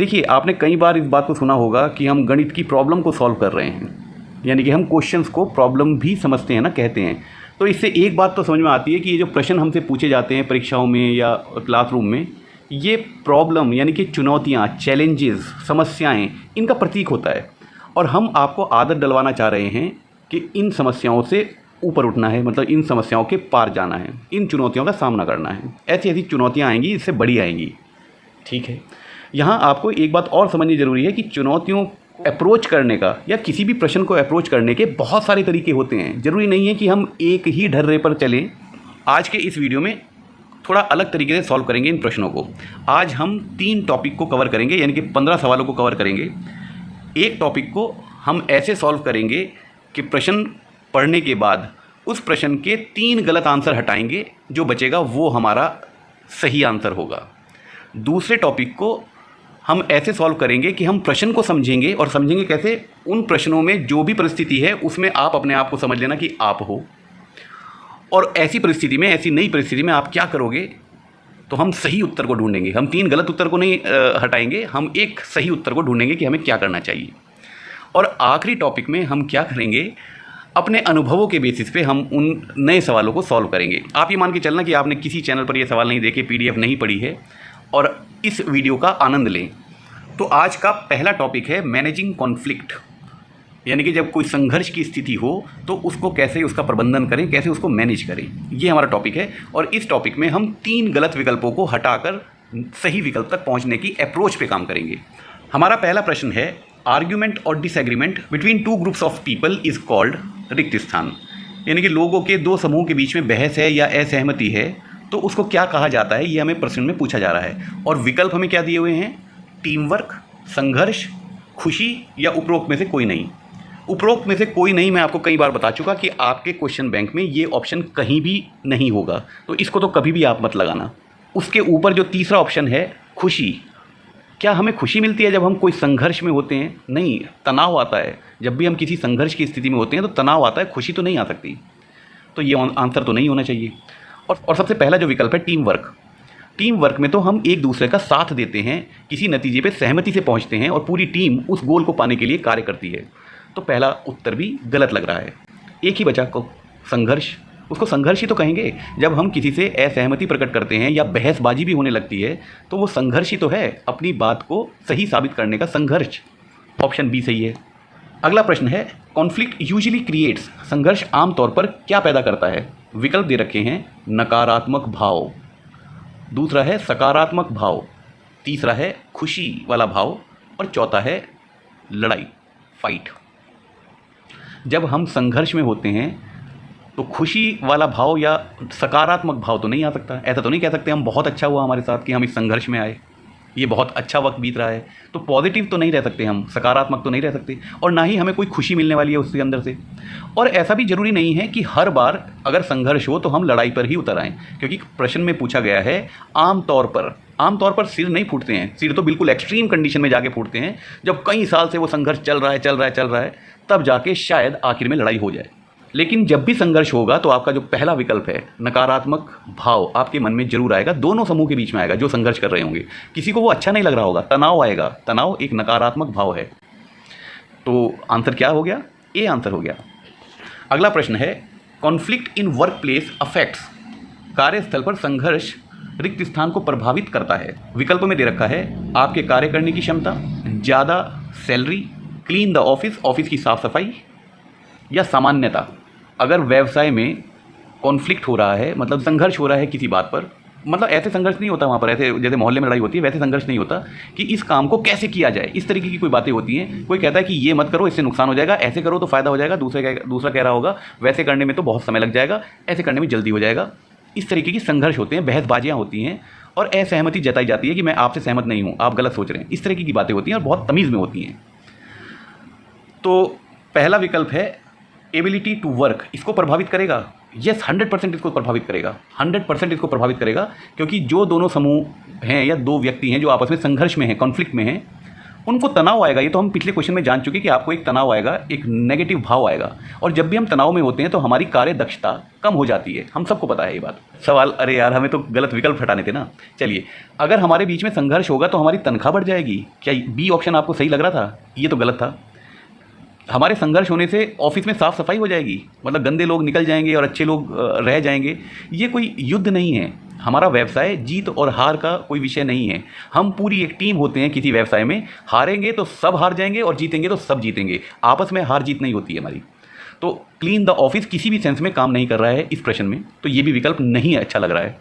देखिए, आपने कई बार इस बात को सुना होगा कि हम गणित की प्रॉब्लम को सॉल्व कर रहे हैं, यानी कि हम क्वेश्चंस को प्रॉब्लम भी समझते हैं ना, कहते हैं। तो इससे एक बात तो समझ में आती है कि ये जो प्रश्न हमसे पूछे जाते हैं परीक्षाओं में या क्लासरूम में, ये प्रॉब्लम यानी कि चुनौतियाँ, चैलेंजेस, समस्याएँ, इनका प्रतीक होता है। और हम आपको आदत डलवाना चाह रहे हैं कि इन समस्याओं से ऊपर उठना है, मतलब इन समस्याओं के पार जाना है, इन चुनौतियों का सामना करना है। ऐसी ऐसी चुनौतियाँ आएंगी, इससे बड़ी आएंगी। ठीक है, यहाँ आपको एक बात और समझनी ज़रूरी है कि चुनौतियों अप्रोच करने का या किसी भी प्रश्न को अप्रोच करने के बहुत सारे तरीके होते हैं। ज़रूरी नहीं है कि हम एक ही ढर्रे पर चलें। आज के इस वीडियो में थोड़ा अलग तरीके से सॉल्व करेंगे इन प्रश्नों को। आज हम 3 टॉपिक को कवर करेंगे, यानी कि 15 सवालों को कवर करेंगे। एक टॉपिक को हम ऐसे सॉल्व करेंगे कि प्रश्न पढ़ने के बाद उस प्रश्न के 3 गलत आंसर हटाएंगे, जो बचेगा वो हमारा सही आंसर होगा। दूसरे टॉपिक को हम ऐसे सॉल्व करेंगे कि हम प्रश्न को समझेंगे, और समझेंगे कैसे, उन प्रश्नों में जो भी परिस्थिति है उसमें आप अपने आप को समझ लेना कि आप हो, और ऐसी परिस्थिति में, ऐसी नई परिस्थिति में आप क्या करोगे, तो हम सही उत्तर को ढूंढेंगे। हम 3 गलत उत्तर को नहीं हटाएंगे, हम एक सही उत्तर को ढूंढेंगे कि हमें क्या करना चाहिए। और आखिरी टॉपिक में हम क्या करेंगे, अपने अनुभवों के बेसिस पे हम उन नए सवालों को सॉल्व करेंगे। आप ये मान के चलना कि आपने किसी चैनल पर ये सवाल नहीं देखे, PDF नहीं पढ़ी है, और इस वीडियो का आनंद लें। तो आज का पहला टॉपिक है मैनेजिंग कॉन्फ्लिक्ट, यानी कि जब कोई संघर्ष की स्थिति हो तो उसको कैसे, उसका प्रबंधन करें, कैसे उसको मैनेज करें, ये हमारा टॉपिक है। और इस टॉपिक में हम 3 गलत विकल्पों को हटाकर सही विकल्प तक पहुंचने की अप्रोच पे काम करेंगे। हमारा पहला प्रश्न है, आर्ग्यूमेंट और disagreement between 2 groups of people is called रिक्त स्थान, यानी कि लोगों के 2 समूह के बीच में बहस है या असहमति है, तो उसको क्या कहा जाता है, ये हमें प्रश्न में पूछा जा रहा है। और विकल्प हमें क्या दिए हुए हैं, टीम वर्क, संघर्ष, खुशी या उपरोक्त में से कोई नहीं। उपरोक्त में से कोई नहीं मैं आपको कई बार बता चुका कि आपके क्वेश्चन बैंक में ये ऑप्शन कहीं भी नहीं होगा, तो इसको तो कभी भी आप मत लगाना। उसके ऊपर जो तीसरा ऑप्शन है, खुशी, क्या हमें खुशी मिलती है जब हम कोई संघर्ष में होते हैं? नहीं, तनाव आता है। जब भी हम किसी संघर्ष की स्थिति में होते हैं तो तनाव आता है, खुशी तो नहीं आ सकती। तो ये आंसर तो नहीं होना चाहिए। और सबसे पहला जो विकल्प है, टीम वर्क। टीम वर्क में तो हम एक दूसरे का साथ देते हैं, किसी नतीजे पे सहमति से पहुंचते हैं और पूरी टीम उस गोल को पाने के लिए कार्य करती है। तो पहला उत्तर भी गलत लग रहा है। एक ही बचा को संघर्ष, उसको संघर्ष ही तो कहेंगे। जब हम किसी से असहमति प्रकट करते हैं या बहसबाजी भी होने लगती है तो वो संघर्ष ही तो है, अपनी बात को सही साबित करने का संघर्ष। ऑप्शन बी सही है। अगला प्रश्न है, कॉन्फ्लिक्ट यूजुअली क्रिएट्स, संघर्ष आमतौर पर क्या पैदा करता है? विकल्प दे रखे हैं, नकारात्मक भाव, दूसरा है सकारात्मक भाव, तीसरा है खुशी वाला भाव, और चौथा है लड़ाई, फाइट। जब हम संघर्ष में होते हैं तो खुशी वाला भाव या सकारात्मक भाव तो नहीं आ सकता। ऐसा तो नहीं कह सकते हम बहुत अच्छा हुआ हमारे साथ कि हम इस संघर्ष में आए, ये बहुत अच्छा वक्त बीत रहा है। तो पॉजिटिव तो नहीं रह सकते हम, सकारात्मक तो नहीं रह सकते, और ना ही हमें कोई खुशी मिलने वाली है उसके अंदर से। और ऐसा भी ज़रूरी नहीं है कि हर बार अगर संघर्ष हो तो हम लड़ाई पर ही उतर आएँ, क्योंकि प्रश्न में पूछा गया है आमतौर पर सिर नहीं फूटते हैं। सिर तो बिल्कुल एक्सट्रीम कंडीशन में जाके फूटते हैं, जब कई साल से वो संघर्ष चल रहा है, तब जाके शायद आखिर में लड़ाई हो जाए। लेकिन जब भी संघर्ष होगा तो आपका जो पहला विकल्प है, नकारात्मक भाव, आपके मन में जरूर आएगा। दोनों समूह के बीच में आएगा जो संघर्ष कर रहे होंगे, किसी को वो अच्छा नहीं लग रहा होगा, तनाव आएगा। तनाव एक नकारात्मक भाव है। तो आंसर क्या हो गया? ए आंसर हो गया। अगला प्रश्न है, conflict in work place affects, कार्यस्थल पर संघर्ष रिक्त स्थान को प्रभावित करता है। विकल्प में दे रखा है, आपके कार्य करने की क्षमता, ज़्यादा salary, clean the office, office की साफ सफाई, या सामान्यता। अगर व्यवसाय में कॉन्फ्लिक्ट हो रहा है, मतलब संघर्ष हो रहा है किसी बात पर, मतलब ऐसे संघर्ष नहीं होता वहाँ पर, ऐसे जैसे मोहल्ले में लड़ाई होती है वैसे संघर्ष नहीं होता कि इस काम को कैसे किया जाए, इस तरीके की कोई बातें होती हैं। कोई कहता है कि ये मत करो, इससे नुकसान हो जाएगा, ऐसे करो तो फ़ायदा हो जाएगा, दूसरा कह रहा होगा वैसे करने में तो बहुत समय लग जाएगा, ऐसे करने में जल्दी हो जाएगा। इस तरीके की संघर्ष होते हैं, बहसबाजियाँ होती हैं, और असहमति जताई जाती है कि मैं आपसे सहमत नहीं हूँ, आप गलत सोच रहे हैं। इस तरीके की बातें होती हैं और बहुत तमीज़ में होती हैं। तो पहला विकल्प है एबिलिटी टू वर्क, इसको प्रभावित करेगा। यस, 100% इसको प्रभावित करेगा, 100% इसको प्रभावित करेगा, क्योंकि जो दोनों समूह हैं या 2 व्यक्ति हैं जो आपस में संघर्ष में हैं, कॉन्फ्लिक्ट में हैं, उनको तनाव आएगा। ये तो हम पिछले क्वेश्चन में जान चुके कि आपको एक तनाव आएगा, एक नेगेटिव भाव आएगा, और जब भी हम तनाव में होते हैं तो हमारी कार्य दक्षता कम हो जाती है। हम सबको पता है ये बात। सवाल, अरे यार हमें तो गलत विकल्प हटाने थे ना। चलिए, अगर हमारे बीच में संघर्ष होगा तो हमारी तनख्वाह बढ़ जाएगी। क्या बी ऑप्शन आपको सही लग रहा था? ये तो गलत था। हमारे संघर्ष होने से ऑफिस में साफ सफाई हो जाएगी, मतलब गंदे लोग निकल जाएंगे और अच्छे लोग रह जाएंगे। ये कोई युद्ध नहीं है। हमारा व्यवसाय जीत और हार का कोई विषय नहीं है। हम पूरी एक टीम होते हैं किसी व्यवसाय में। हारेंगे तो सब हार जाएंगे और जीतेंगे तो सब जीतेंगे। आपस में हार जीत नहीं होती है हमारी। तो क्लीन द ऑफिस किसी भी सेंस में काम नहीं कर रहा है इस प्रश्न में, तो ये भी विकल्प नहीं अच्छा लग रहा है।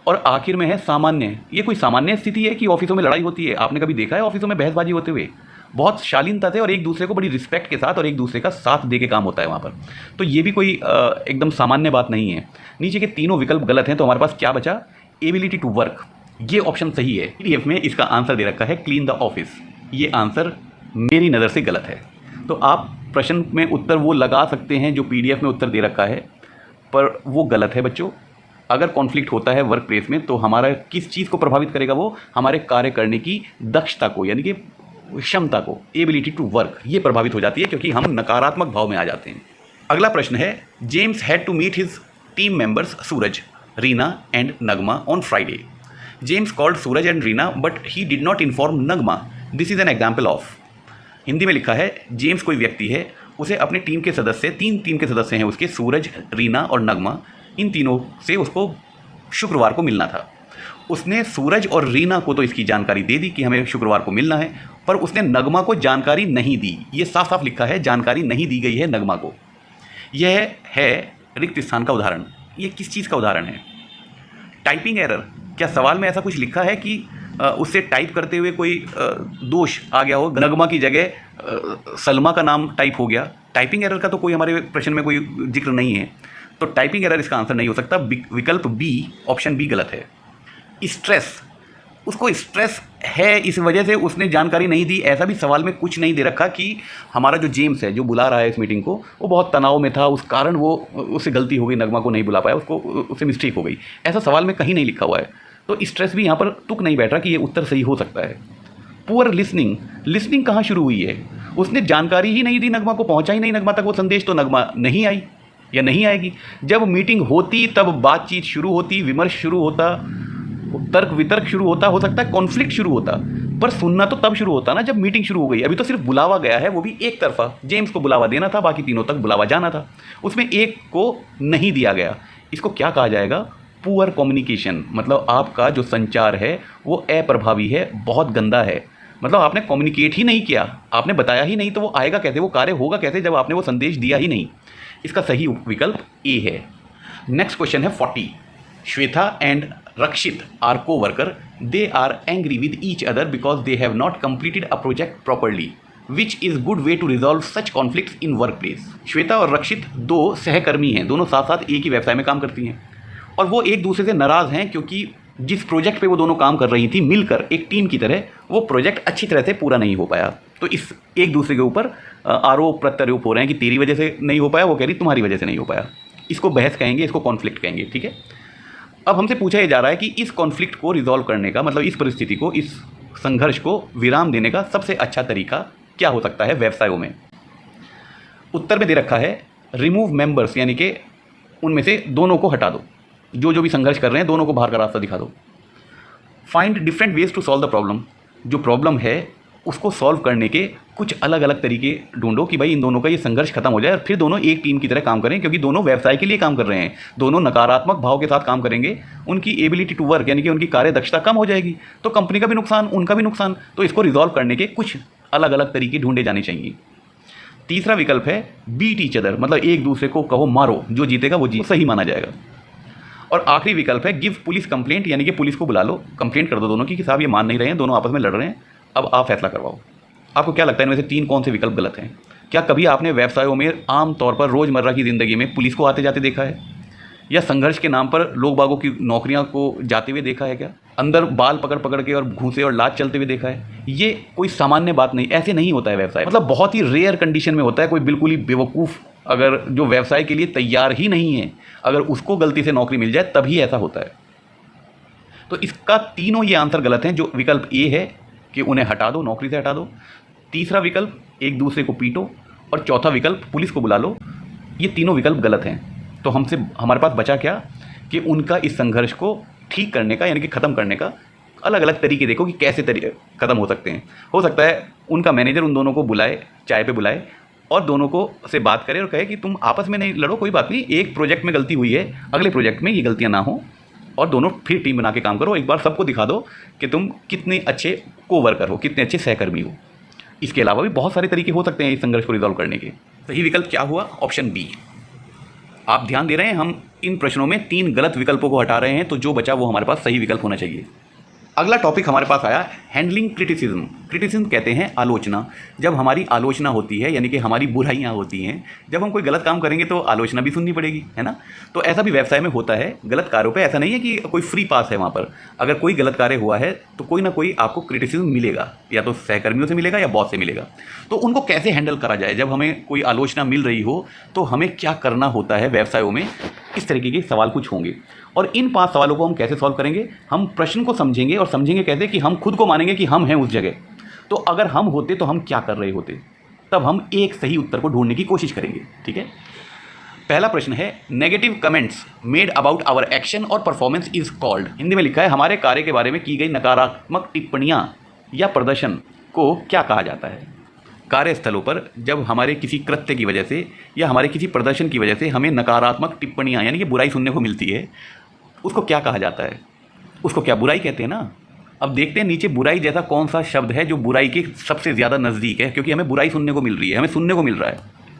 और आखिर में है सामान्य। ये कोई सामान्य स्थिति है कि ऑफिसों में लड़ाई होती है? आपने कभी देखा है ऑफिसों में बहसबाजी होते हुए? बहुत शालीनता से और एक दूसरे को बड़ी रिस्पेक्ट के साथ और एक दूसरे का साथ दे के काम होता है वहाँ पर। तो ये भी कोई एकदम सामान्य बात नहीं है। नीचे के तीनों विकल्प गलत हैं, तो हमारे पास क्या बचा? एबिलिटी टू वर्क, ये ऑप्शन सही है। पीडीएफ में इसका आंसर दे रखा है क्लीन द ऑफिस। ये आंसर मेरी नज़र से गलत है। तो आप प्रश्न में उत्तर वो लगा सकते हैं जो पीडीएफ में उत्तर दे रखा है, पर वो गलत है बच्चों। अगर कॉन्फ्लिक्ट होता है वर्क प्लेस में तो हमारा किस चीज़ को प्रभावित करेगा? वो हमारे कार्य करने की दक्षता को, यानी कि क्षमता को, एबिलिटी टू वर्क, ये प्रभावित हो जाती है, क्योंकि हम नकारात्मक भाव में आ जाते हैं। अगला प्रश्न है, James had to meet his team members Suraj, Reena and Nagma on Friday. James called Suraj and Reena but he did not inform Nagma. This is an example of. Hindi में लिखा है, जेम्स कोई व्यक्ति है, उसे अपने टीम के सदस्य, 3 टीम के सदस्य हैं उसके, सूरज, रीना और नगमा, इन तीनों से उसको शुक्रवार को मिलना था. उसने सूरज और रीना को तो इसकी जानकारी दे दी कि हमें शुक्रवार को मिलना है, पर उसने नगमा को जानकारी नहीं दी. ये साफ साफ लिखा है, जानकारी नहीं दी गई है नगमा को. यह है रिक्त स्थान का उदाहरण. ये किस चीज़ का उदाहरण है? Typing error. क्या सवाल में ऐसा कुछ लिखा है कि उससे टाइप करते हुए कोई दोष आ गया हो, नगमा की जगह सलमा का नाम टाइप हो गया? टाइपिंग एरर का तो कोई हमारे प्रश्न में कोई जिक्र नहीं है, तो टाइपिंग एरर इसका आंसर नहीं हो सकता. विकल्प बी, ऑप्शन बी गलत है. स्ट्रेस. उसको स्ट्रेस है, इस वजह से उसने जानकारी नहीं दी. ऐसा भी सवाल में कुछ नहीं दे रखा कि हमारा जो जेम्स है, जो बुला रहा है इस मीटिंग को, वो बहुत तनाव में था, उस कारण वो, उससे गलती हो गई, नगमा को नहीं बुला पाया, उससे मिस्टेक हो गई. ऐसा सवाल में कहीं नहीं लिखा हुआ है. तो स्ट्रेस भी यहाँ पर तुक नहीं बैठ रहा कि ये उत्तर सही हो सकता है. Poor listening. लिसनिंग कहाँ शुरू हुई है? उसने जानकारी ही नहीं दी नगमा को, पहुँचा ही नहीं नगमा तक वो संदेश, तो नगमा नहीं आई या नहीं आएगी. जब मीटिंग होती तब बातचीत शुरू होती, विमर्श शुरू होता, तर्क वितर्क शुरू होता, हो सकता है कॉन्फ्लिक्ट शुरू होता, पर सुनना तो तब शुरू होता ना जब मीटिंग शुरू हो गई. अभी तो सिर्फ बुलावा गया है, वो भी एक तरफा. जेम्स को बुलावा देना था, बाकी तीनों तक बुलावा जाना था, उसमें एक को नहीं दिया गया. इसको क्या कहा जाएगा? Poor communication. मतलब आपका जो संचार है वो अप्रभावी है, बहुत गंदा है. मतलब आपने कम्युनिकेट ही नहीं किया, आपने बताया ही नहीं, तो वो आएगा कैसे, वो कार्य होगा कैसे जब आपने वो संदेश दिया ही नहीं. इसका सही विकल्प ए है. नेक्स्ट क्वेश्चन है 40. Shweta and Rakshit are co-worker. They are angry with each other because they have not completed a project properly. Which is good way to resolve such conflicts in workplace? Shweta और रक्षित 2 सहकर्मी हैं, दोनों साथ साथ एक ही व्यवसाय में काम करती हैं, और वो एक दूसरे से नाराज़ हैं क्योंकि जिस प्रोजेक्ट पे वो दोनों काम कर रही थी मिलकर एक टीम की तरह, वो प्रोजेक्ट अच्छी तरह से पूरा नहीं हो पाया. तो इस एक दूसरे के ऊपर आरोप प्रत्यारोप हो रहे हैं कि तेरी वजह से नहीं हो पाया, वो कह रही तुम्हारी वजह से नहीं हो पाया. इसको बहस कहेंगे, इसको कॉन्फ्लिक्ट कहेंगे. ठीक है. अब हमसे पूछा जा रहा है कि इस कॉन्फ्लिक्ट को रिजॉल्व करने का, मतलब इस परिस्थिति को, इस संघर्ष को विराम देने का सबसे अच्छा तरीका क्या हो सकता है व्यवसायों में? उत्तर में दे रखा है, रिमूव मेंबर्स, यानी कि उनमें से दोनों को हटा दो, जो भी संघर्ष कर रहे हैं दोनों को बाहर का रास्ता दिखा दो. Find different ways to solve the problem. जो प्रॉब्लम है उसको सॉल्व करने के कुछ अलग अलग तरीके ढूंढो कि भाई इन दोनों का ये संघर्ष खत्म हो जाए और फिर दोनों एक टीम की तरह काम करें, क्योंकि दोनों व्यवसाय के लिए काम कर रहे हैं, दोनों नकारात्मक भाव के साथ काम करेंगे. उनकी एबिलिटी टू वर्क, यानी कि उनकी कार्य दक्षता कम हो जाएगी, तो कंपनी का भी नुकसान, उनका भी नुकसान. तो इसको रिजॉल्व करने के कुछ अलग अलग तरीके ढूंढे जाने चाहिए. तीसरा विकल्प है बीट ईच अदर, मतलब एक दूसरे को कहो मारो, जो जीतेगा वो सही माना जाएगा. और आखिरी विकल्प है गिव पुलिस कंप्लेंट, यानी कि पुलिस को बुला लो, कंप्लेंट कर दो दोनों की कि साहब ये मान नहीं रहे हैं, दोनों आपस में लड़ रहे हैं, अब आप फैसला करवाओ. आपको क्या लगता है इनमें से 3 कौन से विकल्प गलत हैं? क्या कभी आपने व्यवसायों में आम तौर पर रोज़मर्रा की ज़िंदगी में पुलिस को आते जाते देखा है? या संघर्ष के नाम पर लोग बागों की नौकरियां को जाते हुए देखा है? क्या अंदर बाल पकड़ पकड़ के और घूंसे और लात चलते हुए देखा है? ये कोई सामान्य बात नहीं, ऐसे नहीं होता है व्यवसाय. मतलब बहुत ही रेयर कंडीशन में होता है. कोई बिल्कुल ही बेवकूफ़, अगर जो व्यवसाय के लिए तैयार ही नहीं है, अगर उसको गलती से नौकरी मिल जाए तभी ऐसा होता है. तो इसका तीनों ये आंसर गलत हैं. जो विकल्प ए है कि उन्हें हटा दो, नौकरी से हटा दो। तीसरा विकल्प एक दूसरे को पीटो, और चौथा विकल्प पुलिस को बुला लो। ये तीनों विकल्प गलत हैं। तो हमारे पास बचा क्या कि उनका इस संघर्ष को ठीक करने का, यानी कि ख़त्म करने का अलग अलग तरीके देखो कि कैसे ख़त्म हो सकते हैं। हो सकता है उनका मैनेजर उन दोनों को बुलाए, चाय पे बुलाए, और दोनों को से बात करे और कहे कि तुम आपस में नहीं लड़ो, कोई बात नहीं, एक प्रोजेक्ट में गलती हुई है, अगले प्रोजेक्ट में ये गलतियाँ ना हो, और दोनों फिर टीम बना के काम करो। एक बार सबको दिखा दो कि तुम कितने अच्छे कोवर्कर हो, कितने अच्छे सहकर्मी हो। इसके अलावा भी बहुत सारे तरीके हो सकते हैं इस संघर्ष को रिजॉल्व करने के। सही विकल्प क्या हुआ? Option B. आप ध्यान दे रहे हैं, हम इन प्रश्नों में 3 गलत विकल्पों को हटा रहे हैं, तो जो बचा वो हमारे पास सही विकल्प होना चाहिए। अगला टॉपिक हमारे पास आया हैंडलिंग क्रिटिसिज्म। क्रिटिसिज्म कहते हैं आलोचना। जब हमारी आलोचना होती है, यानी कि हमारी बुराइयां होती हैं, जब हम कोई गलत काम करेंगे तो आलोचना भी सुननी पड़ेगी, है ना। तो ऐसा भी व्यवसाय में होता है। गलत कार्यों पे ऐसा नहीं है कि कोई फ्री पास है वहाँ पर। अगर कोई गलत कार्य हुआ है तो कोई ना कोई आपको क्रिटिसिज्म मिलेगा, या तो सहकर्मियों से मिलेगा या बॉस से मिलेगा। तो उनको कैसे हैंडल करा जाए, जब हमें कोई आलोचना मिल रही हो तो हमें क्या करना होता है व्यवसायों में, इस तरीके के सवाल कुछ होंगे। और इन 5 सवालों को हम कैसे सॉल्व करेंगे? हम प्रश्न को समझेंगे, और समझेंगे कैसे कि हम खुद को मानेंगे कि हम हैं उस जगह। तो अगर हम होते तो हम क्या कर रहे होते, तब हम एक सही उत्तर को ढूंढने की कोशिश करेंगे। ठीक है। पहला प्रश्न है negative comments made about our action और परफॉर्मेंस इज कॉल्ड। हिंदी में लिखा है हमारे कार्य के बारे में की गई नकारात्मक टिप्पणियां या प्रदर्शन को क्या कहा जाता है। कार्यस्थलों पर जब हमारे किसी कृत्य की वजह से या हमारे किसी प्रदर्शन की वजह से हमें नकारात्मक टिप्पणियां यानी कि बुराई सुनने को मिलती है, उसको क्या कहा जाता है? उसको क्या बुराई कहते हैं ना। अब देखते हैं नीचे बुराई जैसा कौन सा शब्द है जो बुराई के सबसे ज़्यादा नज़दीक है, क्योंकि हमें बुराई सुनने को मिल रही है, हमें सुनने को मिल रहा है।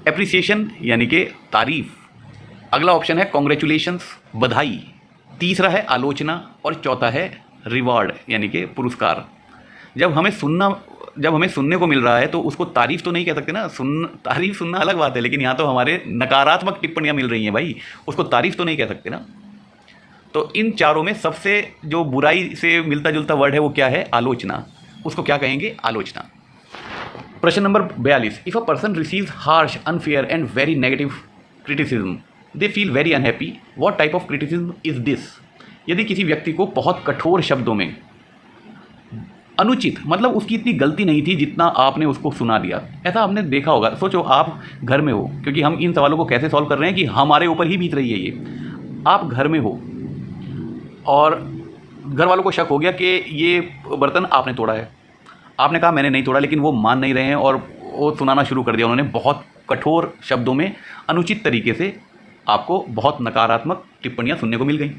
एप्रिसिएशन यानी कि तारीफ। अगला ऑप्शन है कॉन्ग्रेचुलेशंस, बधाई। तीसरा है आलोचना, और चौथा है रिवार्ड यानी कि पुरस्कार। जब हमें सुनने को मिल रहा है तो उसको तारीफ तो नहीं कह सकते ना। तारीफ सुनना अलग बात है, लेकिन यहाँ तो हमारे नकारात्मक टिप्पणियाँ मिल रही हैं भाई, उसको तारीफ तो नहीं कह सकते ना। तो इन चारों में सबसे जो बुराई से मिलता जुलता वर्ड है वो क्या है? आलोचना। उसको क्या कहेंगे? आलोचना। प्रश्न number 42। If a person receives harsh, unfair and very negative criticism, they feel very unhappy, what type of criticism is this. यदि किसी व्यक्ति को बहुत कठोर शब्दों में अनुचित, मतलब उसकी इतनी गलती नहीं थी जितना आपने उसको सुना दिया, ऐसा आपने देखा होगा। सोचो आप घर में हो, क्योंकि हम इन सवालों को कैसे सॉल्व कर रहे हैं कि हमारे ऊपर ही बीत रही है ये। आप घर में हो और घर वालों को शक हो गया कि ये बर्तन आपने तोड़ा है। आपने कहा मैंने नहीं तोड़ा, लेकिन वो मान नहीं रहे हैं और वो सुनाना शुरू कर दिया उन्होंने बहुत कठोर शब्दों में, अनुचित तरीके से। आपको बहुत नकारात्मक टिप्पणियाँ सुनने को मिल गई।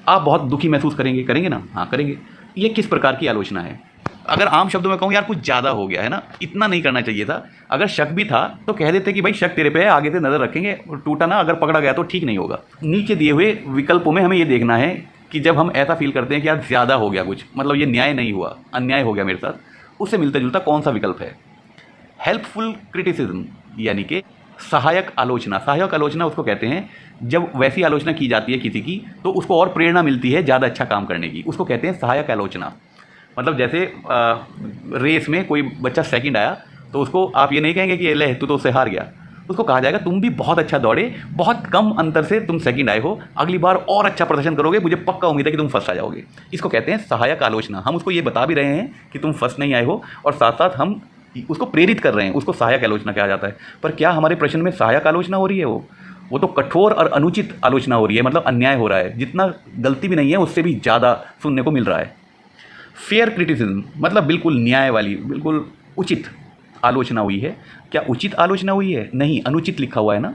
आप बहुत दुखी महसूस करेंगे ना? हाँ करेंगे। ये किस प्रकार की आलोचना है? अगर आम शब्दों में कहूँ, यार कुछ ज़्यादा हो गया है ना, इतना नहीं करना चाहिए था। अगर शक भी था तो कह देते कि भाई शक तेरे पे है, आगे से नज़र रखेंगे, टूटा ना, अगर पकड़ा गया तो ठीक नहीं होगा। नीचे दिए हुए विकल्पों में हमें ये देखना है कि जब हम ऐसा फील करते हैं कि यार ज़्यादा हो गया कुछ, मतलब ये न्याय नहीं हुआ, अन्याय हो गया मेरे साथ, उससे मिलता जुलता कौन सा विकल्प है? हेल्पफुल क्रिटिसिज्म यानी कि सहायक आलोचना। सहायक आलोचना उसको कहते हैं जब वैसी आलोचना की जाती है किसी की तो उसको और प्रेरणा मिलती है ज़्यादा अच्छा काम करने की, उसको कहते हैं सहायक आलोचना। मतलब जैसे रेस में कोई बच्चा सेकंड आया तो उसको आप ये नहीं कहेंगे कि ले तू तो उससे हार गया, उसको कहा जाएगा तुम भी बहुत अच्छा दौड़े, बहुत कम अंतर से तुम सेकंड आए हो, अगली बार और अच्छा प्रदर्शन करोगे, मुझे पक्का उम्मीद है कि तुम फर्स्ट आ जाओगे। इसको कहते हैं सहायक आलोचना। हम उसको ये बता भी रहे हैं कि तुम फर्स्ट नहीं आए हो और साथ साथ हम उसको प्रेरित कर रहे हैं, उसको सहायक आलोचना कहा जाता है। पर क्या हमारे प्रश्न में सहायक आलोचना हो रही है? वो तो कठोर और अनुचित आलोचना हो रही है, मतलब अन्याय हो रहा है, जितना गलती भी नहीं है उससे भी ज़्यादा सुनने को मिल रहा है। फेयर क्रिटिसिज्म मतलब बिल्कुल न्याय वाली, बिल्कुल उचित आलोचना हुई है। क्या उचित आलोचना हुई है? नहीं, अनुचित लिखा हुआ है ना।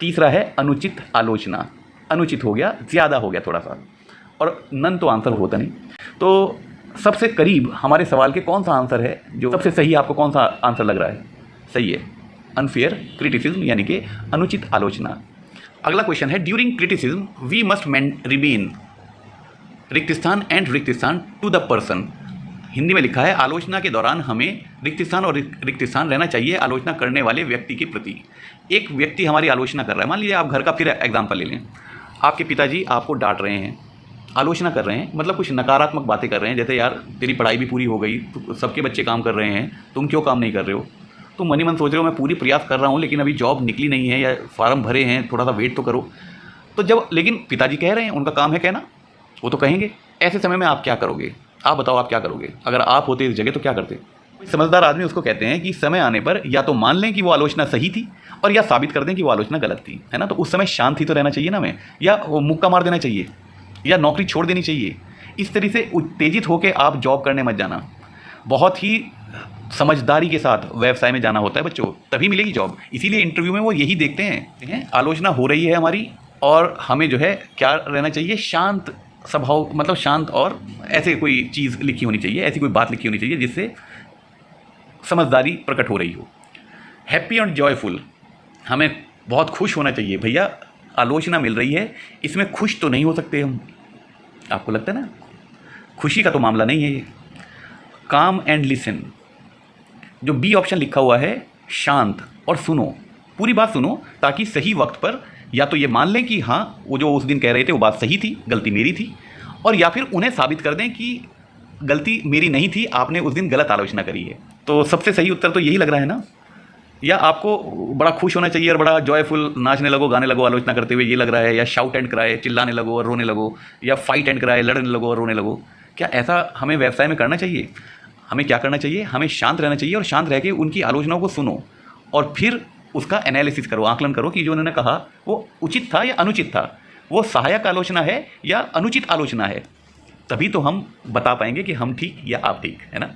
तीसरा है अनुचित आलोचना, अनुचित हो गया, ज़्यादा हो गया थोड़ा सा, और नन तो आंसर होता नहीं। तो सबसे करीब हमारे सवाल के कौन सा आंसर है जो सबसे सही, आपको कौन सा आंसर लग रहा है? सही है, अनफेयर क्रिटिसिज्म यानी कि अनुचित आलोचना। अगला क्वेश्चन है during criticism we must remain रिक्त स्थान एंड रिक्त स्थान टू द पर्सन। हिंदी में लिखा है आलोचना के दौरान हमें रिक्त स्थान और रिक्त स्थान रहना चाहिए आलोचना करने वाले व्यक्ति के प्रति। एक व्यक्ति हमारी आलोचना कर रहा है, मान लीजिए आप घर का फिर एग्जाम्पल ले लें, आपके पिताजी आपको डांट रहे हैं, आलोचना कर रहे हैं, मतलब कुछ नकारात्मक बातें कर रहे हैं, जैसे यार तेरी पढ़ाई भी पूरी हो गई, सबके बच्चे काम कर रहे हैं, तुम क्यों काम नहीं कर रहे हो? तुम मनी मन सोच रहे हो मैं पूरी प्रयास कर रहा हूँ लेकिन अभी जॉब निकली नहीं है या फॉर्म भरे हैं, थोड़ा सा वेट तो करो। तो जब लेकिन पिताजी कह रहे हैं, उनका काम है कहना, वो तो कहेंगे। ऐसे समय में आप क्या करोगे? आप बताओ आप क्या करोगे? अगर आप होते इस जगह तो क्या करते? समझदार आदमी उसको कहते हैं कि समय आने पर या तो मान लें कि वो आलोचना सही थी और या साबित कर दें कि वो आलोचना गलत थी, है ना। तो उस समय शांत ही तो रहना चाहिए ना हमें, या वो मुक्का मार देना चाहिए, या नौकरी छोड़ देनी चाहिए। इस तरह से उत्तेजित होकर आप जॉब करने मत जाना। बहुत ही समझदारी के साथ व्यवसाय में जाना होता है बच्चों, तभी मिलेगी जॉब। इसीलिए इंटरव्यू में वो यही देखते हैं, आलोचना हो रही है हमारी और हमें जो है क्या रहना चाहिए, शांत स्वभाव, मतलब शांत, और ऐसे कोई चीज़ लिखी होनी चाहिए, ऐसी कोई बात लिखी होनी चाहिए जिससे समझदारी प्रकट हो रही हो। हैप्पी एंड जॉयफुल, हमें बहुत खुश होना चाहिए। भैया आलोचना मिल रही है, इसमें खुश तो नहीं हो सकते हम, आपको लगता है ना, खुशी का तो मामला नहीं है ये। काम एंड लिसन, जो बी ऑप्शन लिखा हुआ है, शांत और सुनो, पूरी बात सुनो, ताकि सही वक्त पर या तो ये मान लें कि हाँ वो जो उस दिन कह रहे थे वो बात सही थी, गलती मेरी थी, और या फिर उन्हें साबित कर दें कि गलती मेरी नहीं थी, आपने उस दिन गलत आलोचना करी है। तो सबसे सही उत्तर तो यही लग रहा है ना। या आपको बड़ा खुश होना चाहिए और बड़ा जॉयफुल नाचने लगो, गाने लगो आलोचना करते हुए, ये लग रहा है, या शाउट एंड क्राई, चिल्लाने लगो और रोने लगो, या फाइट एंड क्राई, लड़ने लगो और रोने लगो। क्या ऐसा हमें व्यवसाय में करना चाहिए? हमें क्या करना चाहिए? हमें शांत रहना चाहिए और शांत रह के उनकी आलोचनाओं को सुनो और फिर उसका एनालिसिस करो, आकलन करो कि जो उन्होंने कहा वो उचित था या अनुचित था, वो सहायक आलोचना है या अनुचित आलोचना है। तभी तो हम बता पाएंगे कि हम ठीक या आप ठीक, है ना।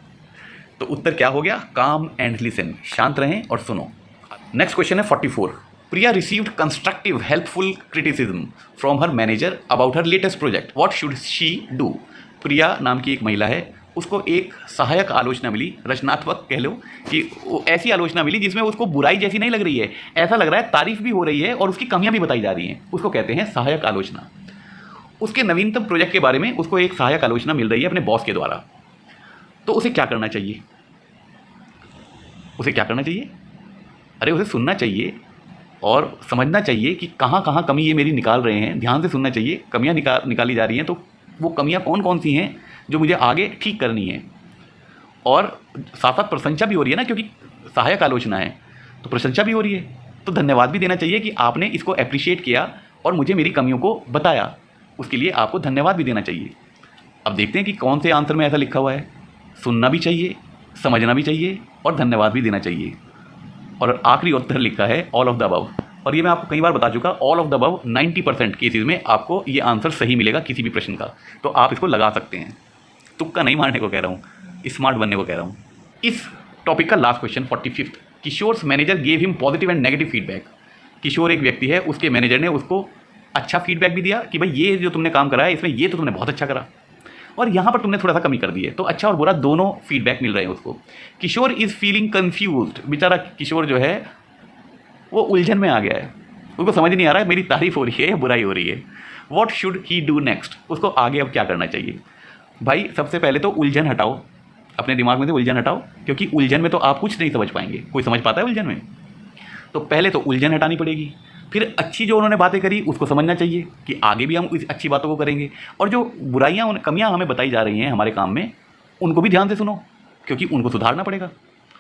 तो उत्तर क्या हो गया? काम एंड लिसन, शांत रहें और सुनो। नेक्स्ट क्वेश्चन है 44। Priya received constructive helpful criticism from her manager about her latest project, what should she do? Priya नाम की एक महिला है, उसको एक सहायक आलोचना मिली, रचनात्मक कह लो कि वो ऐसी आलोचना मिली जिसमें उसको बुराई जैसी नहीं लग रही है, ऐसा लग रहा है तारीफ भी हो रही है और उसकी कमियां भी बताई जा रही हैं। उसको कहते हैं सहायक आलोचना। उसके नवीनतम प्रोजेक्ट के बारे में उसको एक सहायक आलोचना मिल रही है अपने बॉस के द्वारा। तो उसे क्या करना चाहिए? उसे क्या करना चाहिए? अरे उसे सुनना चाहिए और समझना चाहिए कि कहाँ कहाँ कमी ये मेरी निकाल रहे हैं। ध्यान से सुनना चाहिए, कमियाँ निकाली जा रही हैं तो वो कमियाँ कौन कौन सी हैं जो मुझे आगे ठीक करनी है। और साथ साथ प्रशंसा भी हो रही है ना, क्योंकि सहायक आलोचना है तो प्रशंसा भी हो रही है, तो धन्यवाद भी देना चाहिए कि आपने इसको अप्रिशिएट किया और मुझे मेरी कमियों को बताया, उसके लिए आपको धन्यवाद भी देना चाहिए। अब देखते हैं कि कौन से आंसर में ऐसा लिखा हुआ है। सुनना भी चाहिए, समझना भी चाहिए और धन्यवाद भी देना चाहिए। और आखिरी उत्तर लिखा है ऑल ऑफ द अबव। और ये मैं आपको कई बार बता चुका, all of the above 90% cases में आपको ये आंसर सही मिलेगा किसी भी प्रश्न का। तो आप इसको लगा सकते हैं, तुक्का नहीं मारने को कह रहा हूँ, स्मार्ट बनने को कह रहा हूँ। इस टॉपिक का last question 45। Kishor's manager gave him positive and negative feedback. Kishor एक व्यक्ति है, उसके मैनेजर ने उसको अच्छा फीडबैक भी दिया कि भाई ये जो तुमने काम करा है इसमें ये तो तुमने बहुत अच्छा करा और यहाँ पर तुमने थोड़ा सा कमी कर दी है। तो अच्छा और बुरा दोनों फीडबैक मिल रहे हैं उसको। किशोर इज़ फीलिंग कन्फ्यूज्ड। बेचारा किशोर जो है वो उलझन में आ गया है, उसको समझ नहीं आ रहा है मेरी तारीफ हो रही है या बुराई हो रही है। What should he do next? उसको आगे अब क्या करना चाहिए? भाई सबसे पहले तो उलझन हटाओ, अपने दिमाग में से उलझन हटाओ, क्योंकि उलझन में तो आप कुछ नहीं समझ पाएंगे। कोई समझ पाता है उलझन में? तो पहले तो उलझन हटानी पड़ेगी, फिर अच्छी जो उन्होंने बातें करी उसको समझना चाहिए कि आगे भी हम इस अच्छी बातों को करेंगे, और जो बुराइयाँ कमियाँ हमें बताई जा रही हैं हमारे काम में उनको भी ध्यान से सुनो, क्योंकि उनको सुधारना पड़ेगा।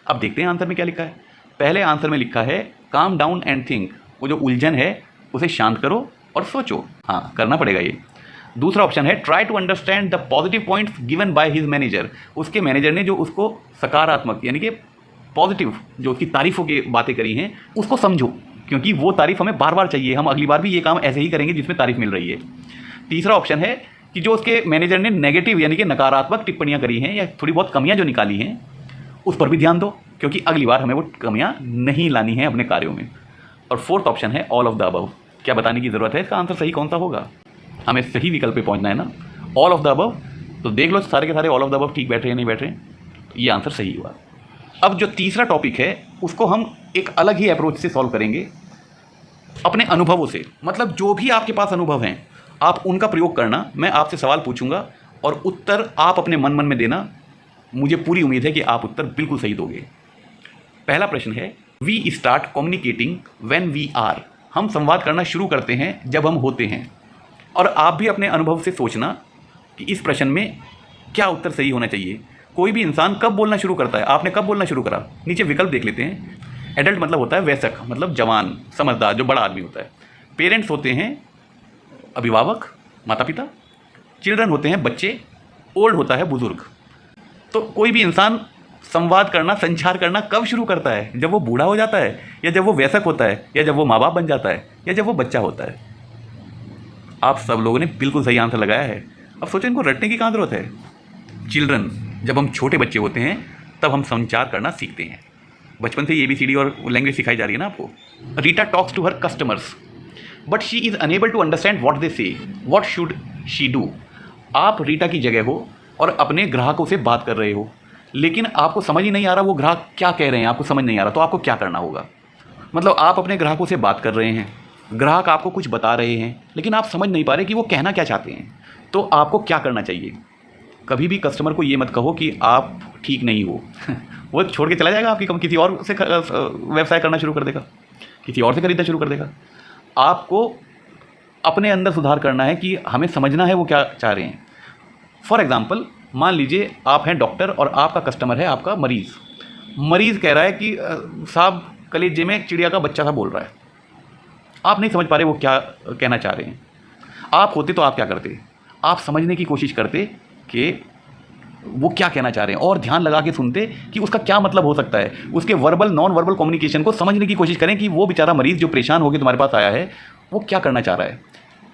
अब देखते हैं आंसर में क्या लिखा है। पहले आंसर में लिखा है काम डाउन एंड थिंक, वो जो उलझन है उसे शांत करो और सोचो। हाँ, करना पड़ेगा ये। दूसरा ऑप्शन है try to understand the positive points given by his manager. उसके मैनेजर ने जो उसको सकारात्मक यानी कि पॉजिटिव जो उसकी तारीफ़ों की बातें करी हैं उसको समझो, क्योंकि वो तारीफ़ हमें बार बार चाहिए, हम अगली बार भी ये काम ऐसे ही करेंगे जिसमें तारीफ़ मिल रही है। तीसरा ऑप्शन है कि जो उसके मैनेजर ने नेगेटिव यानी कि नकारात्मक टिप्पणियाँ करी हैं या थोड़ी बहुत कमियाँ जो निकाली हैं उस पर भी ध्यान दो, क्योंकि अगली बार हमें वो कमियाँ नहीं लानी हैं अपने कार्यों में। और फोर्थ ऑप्शन है ऑल ऑफ द अबव। क्या बताने की ज़रूरत है, इसका आंसर सही कौन सा होगा? हमें सही विकल्प पे पहुंचना है ना, ऑल ऑफ द अबव। तो देख लो सारे के सारे ऑल ऑफ द अबव ठीक बैठ रहे हैं नहीं बैठ रहे हैं, तो ये आंसर सही हुआ। अब जो तीसरा टॉपिक है उसको हम एक अलग ही अप्रोच से सॉल्व करेंगे, अपने अनुभवों से। मतलब जो भी आपके पास अनुभव हैं आप उनका प्रयोग करना। मैं आपसे सवाल पूछूंगा और उत्तर आप अपने मन मन में देना। मुझे पूरी उम्मीद है कि आप उत्तर बिल्कुल सही दोगे। पहला प्रश्न है, we start communicating when we are. हम संवाद करना शुरू करते हैं जब हम होते हैं। और आप भी अपने अनुभव से सोचना कि इस प्रश्न में क्या उत्तर सही होना चाहिए। कोई भी इंसान कब बोलना शुरू करता है? आपने कब बोलना शुरू करा? नीचे विकल्प देख लेते हैं। एडल्ट मतलब होता है वयस्क, मतलब जवान समझदार जो बड़ा आदमी होता है। पेरेंट्स होते हैं अभिभावक माता पिता। चिल्ड्रन होते हैं बच्चे, ओल्ड होता है बुजुर्ग। तो कोई भी इंसान संवाद करना, संचार करना कब शुरू करता है? जब वो बूढ़ा हो जाता है, या जब वो वयस्क होता है, या जब वो माँ बाप बन जाता है, या जब वो बच्चा होता है। आप सब लोगों ने बिल्कुल सही आंसर लगाया है। अब सोचो इनको रटने की कहाँ ज़रूरत है। चिल्ड्रन, जब हम छोटे बच्चे होते हैं तब हम संचार करना सीखते हैं। बचपन से ABCD और लैंग्वेज सिखाई जा रही है ना आपको। Rita talks to her customers but she is unable to understand what they say, what should she do. आप रीटा की जगह हो और अपने ग्राहकों से बात कर रहे हो, लेकिन आपको समझ ही नहीं आ रहा वो ग्राहक क्या कह रहे हैं, आपको समझ नहीं आ रहा, तो आपको क्या करना होगा? मतलब आप अपने ग्राहकों से बात कर रहे हैं, ग्राहक आपको कुछ बता रहे हैं, लेकिन आप समझ नहीं पा रहे कि वो कहना क्या चाहते हैं, तो आपको क्या करना चाहिए? कभी भी कस्टमर को ये मत कहो कि आप ठीक नहीं हो वो छोड़ के चला जाएगा आपकी कम, किसी और से व्यवसाय करना शुरू कर देगा, किसी और से खरीदना शुरू कर देगा। आपको अपने अंदर सुधार करना है कि हमें समझना है वो क्या चाह रहे हैं। फॉर एग्ज़ाम्पल, मान लीजिए आप हैं डॉक्टर और आपका कस्टमर है आपका मरीज़। मरीज़ कह रहा है कि साहब कलेजे में चिड़िया का बच्चा सा बोल रहा है। आप नहीं समझ पा रहे वो क्या कहना चाह रहे हैं। आप होते तो आप क्या करते? आप समझने की कोशिश करते कि वो क्या कहना चाह रहे हैं और ध्यान लगा के सुनते कि उसका क्या मतलब हो सकता है। उसके वर्बल नॉन वर्बल कम्युनिकेशन को समझने की कोशिश करें कि वो बेचारा मरीज़ जो परेशान होकर तुम्हारे पास आया है वो क्या करना चाह रहा है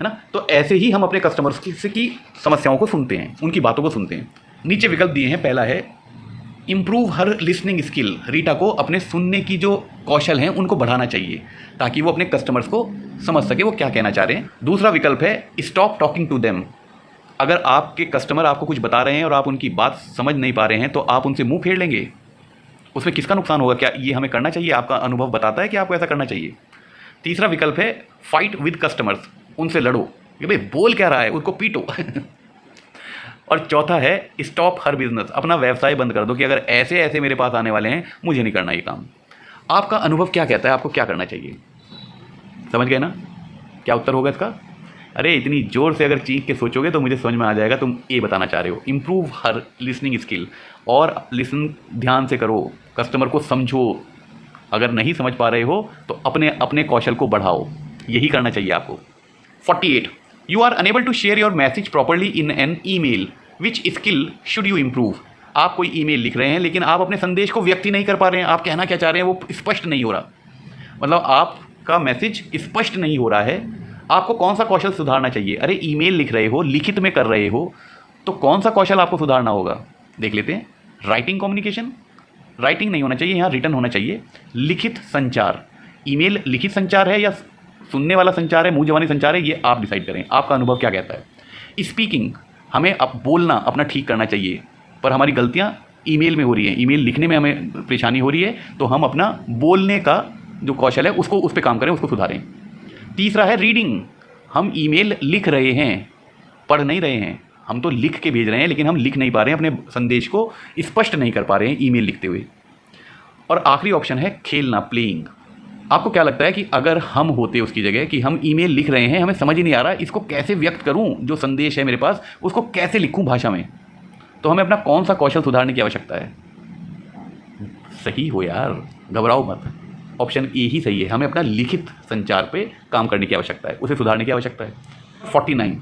ना। तो ऐसे ही हम अपने कस्टमर्स की समस्याओं को सुनते हैं, उनकी बातों को सुनते हैं। नीचे विकल्प दिए हैं। पहला है इम्प्रूव हर लिसनिंग स्किल। रीटा को अपने सुनने की जो कौशल हैं उनको बढ़ाना चाहिए ताकि वो अपने कस्टमर्स को समझ सके वो क्या कहना चाह रहे हैं। दूसरा विकल्प है स्टॉप टॉकिंग टू देम। अगर आपके कस्टमर आपको कुछ बता रहे हैं और आप उनकी बात समझ नहीं पा रहे हैं तो आप उनसे मुंह फेर लेंगे, उसमें किसका नुकसान होगा? क्या ये हमें करना चाहिए? आपका अनुभव बताता है कि आपको ऐसा करना चाहिए। तीसरा विकल्प है फाइट विद कस्टमर्स। उनसे लड़ो कि भाई बोल क्या रहा है, उसको पीटो और चौथा है स्टॉप हर बिजनेस। अपना व्यवसाय बंद कर दो कि अगर ऐसे ऐसे मेरे पास आने वाले हैं मुझे नहीं करना ये काम। आपका अनुभव क्या कहता है? आपको क्या करना चाहिए? समझ गए ना क्या उत्तर होगा इसका? अरे इतनी ज़ोर से अगर चीख के सोचोगे तो मुझे समझ में आ जाएगा तुम ये बताना चाह रहे हो। इम्प्रूव हर लिसनिंग स्किल। और लिसन ध्यान से करो, कस्टमर को समझो। अगर नहीं समझ पा रहे हो तो अपने कौशल को बढ़ाओ। यही करना चाहिए आपको। 48 you are unable to share your message properly in an email, which skill should you improve. आप कोई ईमेल लिख रहे हैं लेकिन आप अपने संदेश को व्यक्त ही नहीं कर पा रहे हैं। आप कहना क्या चाह रहे हैं वो स्पष्ट नहीं हो रहा, मतलब आपका मैसेज स्पष्ट नहीं हो रहा है। आपको कौन सा कौशल सुधारना चाहिए? अरे ईमेल लिख रहे हो, लिखित में कर रहे हो, तो कौन सा कौशल आपको सुधारना होगा? देख लेते हैं। राइटिंग कम्युनिकेशन, राइटिंग नहीं होना चाहिए यहाँ, रिटन होना चाहिए। लिखित संचार, ईमेल लिखित संचार है या सुनने वाला संचार है, मुंह जबानी संचार है, ये आप डिसाइड करें। आपका अनुभव क्या कहता है? स्पीकिंग, हमें अब बोलना अपना ठीक करना चाहिए, पर हमारी गलतियाँ ईमेल में हो रही हैं। ईमेल लिखने में हमें परेशानी हो रही है, तो हम अपना बोलने का जो कौशल है उसको उस पर काम करें, उसको सुधारें। तीसरा है रीडिंग। हम ईमेल लिख रहे हैं, पढ़ नहीं रहे हैं। हम तो लिख के भेज रहे हैं लेकिन हम लिख नहीं पा रहे हैं, अपने संदेश को स्पष्ट नहीं कर पा रहे हैं ईमेल लिखते हुए। और आखिरी ऑप्शन है खेलना, प्लेइंग। आपको क्या लगता है कि अगर हम होते उसकी जगह कि हम ईमेल लिख रहे हैं, हमें समझ ही नहीं आ रहा इसको कैसे व्यक्त करूं, जो संदेश है मेरे पास उसको कैसे लिखूं भाषा में, तो हमें अपना कौन सा कौशल सुधारने की आवश्यकता है? सही हो यार, घबराओ मत। ऑप्शन ए ही सही है। हमें अपना लिखित संचार पे काम करने की आवश्यकता है, उसे सुधारने की आवश्यकता है। 49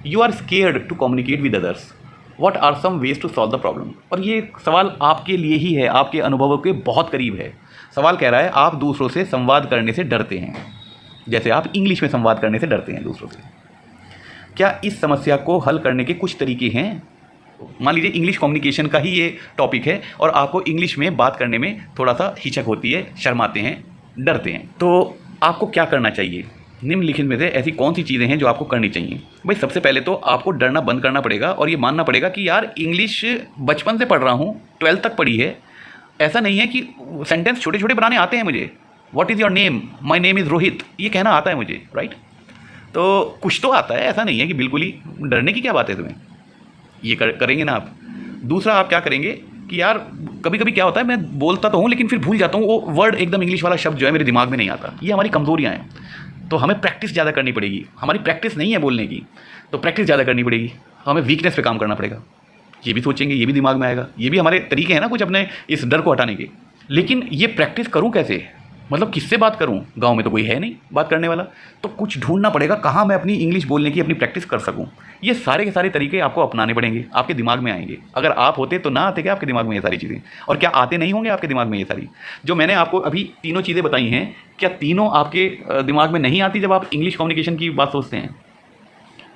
you are scared to communicate with others, what are some ways to solve the problem. और ये सवाल आपके लिए ही है, आपके अनुभवों के बहुत करीब है। सवाल कह रहा है आप दूसरों से संवाद करने से डरते हैं, जैसे आप इंग्लिश में संवाद करने से डरते हैं दूसरों से। क्या इस समस्या को हल करने के कुछ तरीके हैं? मान लीजिए इंग्लिश कम्युनिकेशन का ही ये टॉपिक है और आपको इंग्लिश में बात करने में थोड़ा सा हिचक होती है, शर्माते हैं, डरते हैं, तो आपको क्या करना चाहिए? निम्नलिखित में से ऐसी कौन सी चीज़ें हैं जो आपको करनी चाहिए? भाई सबसे पहले तो आपको डरना बंद करना पड़ेगा और ये मानना पड़ेगा कि यार इंग्लिश बचपन से पढ़ रहा हूँ, 12th तक पढ़ी है। ऐसा नहीं है कि सेंटेंस छोटे छोटे बनाने आते हैं मुझे। What is your name? My name is Rohit, ये कहना आता है मुझे, राइट? तो कुछ तो आता है, ऐसा नहीं है कि बिल्कुल ही डरने की क्या बात है तुम्हें। ये करेंगे ना आप। दूसरा आप क्या करेंगे कि यार कभी कभी क्या होता है, मैं बोलता तो हूँ लेकिन फिर भूल जाता हूँ, वो वर्ड एकदम इंग्लिश वाला शब्द जो है मेरे दिमाग में नहीं आता। ये हमारी कमज़ोरियाँ हैं, तो हमें प्रैक्टिस ज़्यादा करनी पड़ेगी। हमारी प्रैक्टिस नहीं है बोलने की, तो प्रैक्टिस ज़्यादा करनी पड़ेगी। हमें वीकनेस पे काम करना पड़ेगा। ये भी सोचेंगे, ये भी दिमाग में आएगा। ये भी हमारे तरीके हैं ना कुछ अपने इस डर को हटाने के। लेकिन ये प्रैक्टिस करूँ कैसे? मतलब किससे बात करूं, गांव में तो कोई है नहीं बात करने वाला, तो कुछ ढूंढना पड़ेगा कहाँ मैं अपनी इंग्लिश बोलने की अपनी प्रैक्टिस कर सकूं। ये सारे के सारे तरीके आपको अपनाने पड़ेंगे, आपके दिमाग में आएंगे। अगर आप होते तो ना आते क्या आपके दिमाग में ये सारी चीज़ें, और क्या आते नहीं होंगे आपके दिमाग में ये सारी जो मैंने आपको अभी तीनों चीज़ें बताई हैं, क्या तीनों आपके दिमाग में नहीं आती जब आप इंग्लिश कम्युनिकेशन की बात सोचते हैं?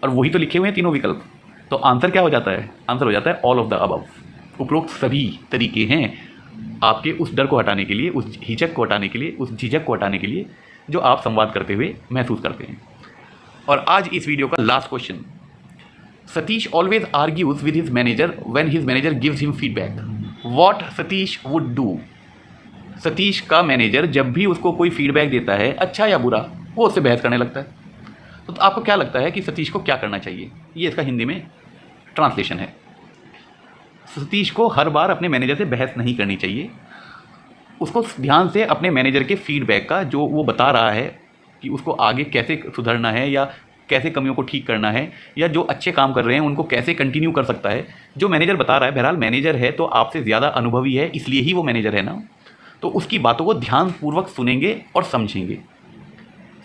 और वही तो लिखे हुए हैं तीनों विकल्प। तो आंसर क्या हो जाता है? आंसर हो जाता है ऑल ऑफ द अबव। उपरोक्त सभी तरीके हैं आपके उस डर को हटाने के लिए, उस हिचक को हटाने के लिए, उस झिझक को हटाने के लिए जो आप संवाद करते हुए महसूस करते हैं। और आज इस वीडियो का last question, Satish always argues with his manager when his manager gives him feedback, what Satish would do. Satish का मैनेजर जब भी उसको कोई फीडबैक देता है, अच्छा या बुरा, वो उससे बहस करने लगता है। तो आपको क्या लगता है कि सतीश को क्या करना चाहिए? ये इसका हिंदी में ट्रांसलेशन है। सतीश को हर बार अपने मैनेजर से बहस नहीं करनी चाहिए। उसको ध्यान से अपने मैनेजर के फीडबैक का, जो वो बता रहा है कि उसको आगे कैसे सुधरना है या कैसे कमियों को ठीक करना है, या जो अच्छे काम कर रहे हैं उनको कैसे कंटिन्यू कर सकता है, जो मैनेजर बता रहा है। बहरहाल मैनेजर है तो आपसे ज़्यादा अनुभवी है, इसलिए ही वो मैनेजर है ना, तो उसकी बातों को ध्यानपूर्वक सुनेंगे और समझेंगे।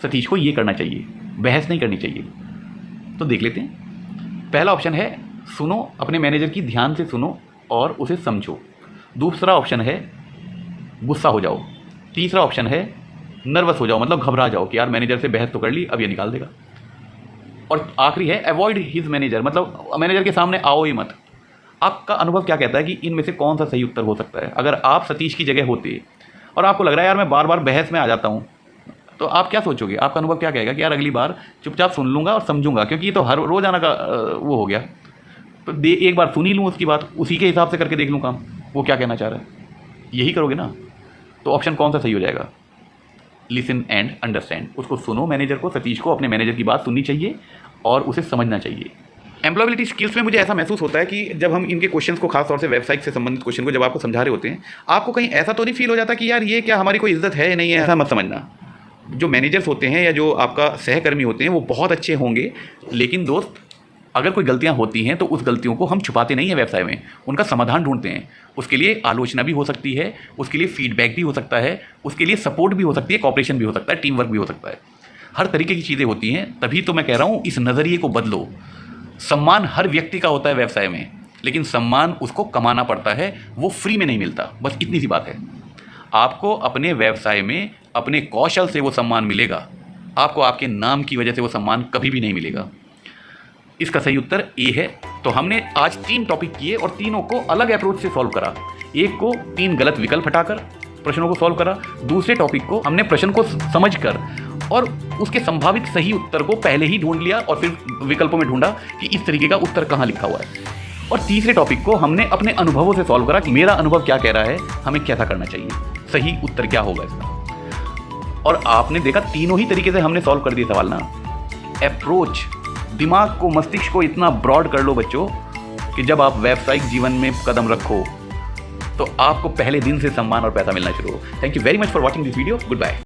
सतीश को ये करना चाहिए, बहस नहीं करनी चाहिए। तो देख लेते हैं। पहला ऑप्शन है सुनो, अपने मैनेजर की ध्यान से सुनो और उसे समझो। दूसरा ऑप्शन है गुस्सा हो जाओ। तीसरा ऑप्शन है नर्वस हो जाओ, मतलब घबरा जाओ कि यार मैनेजर से बहस तो कर ली, अब ये निकाल देगा। और आखिरी है अवॉइड हिज मैनेजर, मतलब मैनेजर के सामने आओ ही मत। आपका अनुभव क्या कहता है कि इनमें से कौन सा सही उत्तर हो सकता है? अगर आप सतीश की जगह होते और आपको लग रहा है यार मैं बार बार बहस में आ जाता हूँ, तो आप क्या सोचोगे? आपका अनुभव क्या कहेगा कि यार अगली बार चुपचाप सुन लूँगा और समझूंगा, क्योंकि ये तो हर रोज़ाना का वो हो गया। तो एक बार सुन ही लूँ उसकी बात, उसी के हिसाब से करके देख लूँ काम, वो क्या कहना चाह रहा है। यही करोगे ना? तो ऑप्शन कौन सा सही हो जाएगा? Listen and understand. उसको सुनो, मैनेजर को, सतीश को अपने मैनेजर की बात सुननी चाहिए और उसे समझना चाहिए। एम्प्लॉयबिलिटी स्किल्स में मुझे ऐसा महसूस होता है कि जब हम इनके क्वेश्चंस को, खास तौर से वेबसाइट से संबंधित क्वेश्चन को जब आपको समझा रहे होते हैं, आपको कहीं ऐसा तो नहीं फील हो जाता कि यार ये क्या हमारी कोई इज्जत है नहीं है? ऐसा मत समझना। जो मैनेजर्स होते हैं या जो आपका सहकर्मी होते हैं वो बहुत अच्छे होंगे, लेकिन दोस्त अगर कोई गलतियां होती हैं तो उस गलतियों को हम छुपाते नहीं हैं व्यवसाय में, उनका समाधान ढूंढते हैं। उसके लिए आलोचना भी हो सकती है, उसके लिए फीडबैक भी हो सकता है, उसके लिए सपोर्ट भी हो सकती है, कॉपरेशन भी हो सकता है, टीम वर्क भी हो सकता है। हर तरीके की चीज़ें होती हैं। तभी तो मैं कह रहा हूँ इस नज़रिए को बदलो। सम्मान हर व्यक्ति का होता है व्यवसाय में, लेकिन सम्मान उसको कमाना पड़ता है, वो फ्री में नहीं मिलता। बस इतनी सी बात है। आपको अपने व्यवसाय में अपने कौशल से वो सम्मान मिलेगा, आपको आपके नाम की वजह से वो सम्मान कभी भी नहीं मिलेगा। इसका सही उत्तर ए है। तो हमने आज 3 टॉपिक किए और तीनों को अलग अप्रोच से सॉल्व करा। एक को 3 गलत विकल्प हटाकर प्रश्नों को सॉल्व करा, दूसरे टॉपिक को हमने प्रश्न को समझकर और उसके संभावित सही उत्तर को पहले ही ढूंढ लिया और फिर विकल्पों में ढूंढा कि इस तरीके का उत्तर कहाँ लिखा हुआ है। और तीसरे टॉपिक को हमने अपने अनुभवों से सॉल्व करा कि मेरा अनुभव क्या कह रहा है, हमें कैसा करना चाहिए, सही उत्तर क्या होगा इसका। और आपने देखा तीनों ही तरीके से हमने सॉल्व कर दिए सवाल ना। अप्रोच, दिमाग को, मस्तिष्क को इतना ब्रॉड कर लो बच्चों कि जब आप व्यावसायिक जीवन में कदम रखो तो आपको पहले दिन से सम्मान और पैसा मिलना शुरू हो। Thank you very much for watching this video. Good bye.